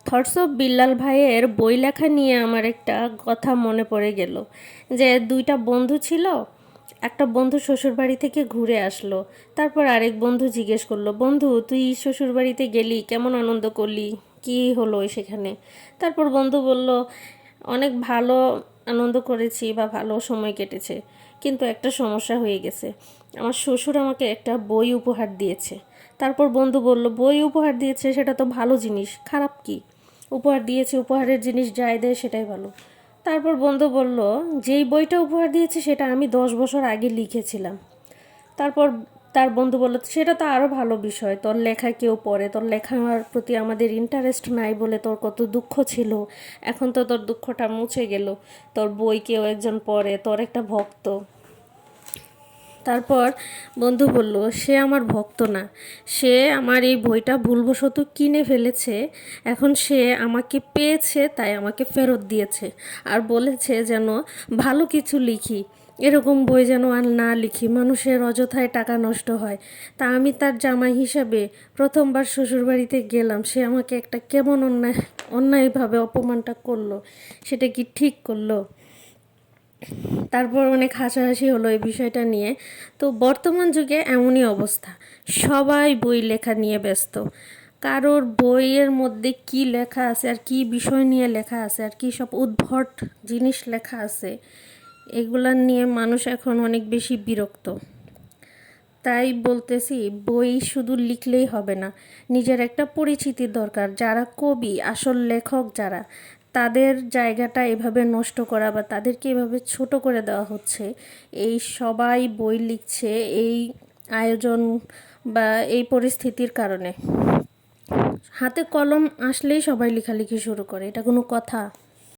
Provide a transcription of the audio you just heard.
Thoughts of Billal ভাইয়ের বই লেখা নিয়ে আমার একটা কথা মনে পড়ে গেল যে দুইটা বন্ধু ছিল। একটা বন্ধু শ্বশুরবাড়ি থেকে ঘুরে আসলো। তারপর আরেক বন্ধু জিজ্ঞেস করলো, বন্ধু তুই শ্বশুরবাড়িতে গেলি, কেমন আনন্দ করলি, কি হলো সেখানে? তারপর বন্ধু বলল, অনেক ভালো আনন্দ করেছি বা ভালো সময় কেটেছে, কিন্তু একটা সমস্যা হয়ে গেছে। আমার শ্বশুর আমাকে একটা বই উপহার দিয়েছে। তারপর বন্ধু বলল, বই উপহার দিয়েছে সেটা তো ভালো জিনিস, খারাপ কি? উপহার দিয়েছে, উপহারের জিনিস যাই দেয় সেটাই ভালো। তারপর বন্ধু বলল, যেই বইটা উপহার দিয়েছে সেটা আমি 10 বছর আগে লিখেছিলাম। তারপর তার বন্ধু বলল, সেটা তো আরও ভালো বিষয়, তোর লেখা কেউ পড়ে, তোর লেখার প্রতি আমাদের ইন্টারেস্ট নাই বলে তোর কত দুঃখ ছিল, এখন তো তোর দুঃখটা মুছে গেল, তোর বই কেউ একজন পড়ে, তোর একটা ভক্ত। তারপর বন্ধু বলল, সে আমার ভক্ত না, সে আমার এই বইটা ভুলবশত কিনে ফেলেছে, এখন সে আমাকে পেয়েছে তাই আমাকে ফেরত দিয়েছে, আর বলেছে যেন ভালো কিছু লিখি, এরকম বই যেন আর না লিখি, মানুষের অযথায় টাকা নষ্ট হয়। তা আমি তার জামাই হিসাবে প্রথমবার শ্বশুরবাড়িতে গেলাম, সে আমাকে একটা কেমন অন্যায়ভাবে অপমানটা করলো, সেটা কি ঠিক করলো? তারপর অনেক হাসাহাসি হলো এই বিষয়টা নিয়ে। তো বর্তমান যুগে এমনই অবস্থা, সবাই বই লেখা নিয়ে ব্যস্ত। কারোর বইয়ের মধ্যে কি লেখা আছে আর কি বিষয় নিয়ে লেখা আছে আর কি সব উদ্ভট জিনিস লেখা আছে, এগুলার নিয়ে মানুষ এখন অনেক বেশি বিরক্ত। তাই বলতেছি, বই শুধু লিখলেই হবে না, নিজের একটা পরিচিতির দরকার। যারা কবি, আসল লেখক যারা, তাদের জায়গাটা এভাবে নষ্ট করা বা তাদেরকে এভাবে ছোট করে দেওয়া হচ্ছে। এই সবাই বই লিখছে এই আয়োজন বা এই পরিস্থিতির কারণে। হাতে কলম আসলেই সবাই লেখালেখি শুরু করে, এটা কোনো কথা?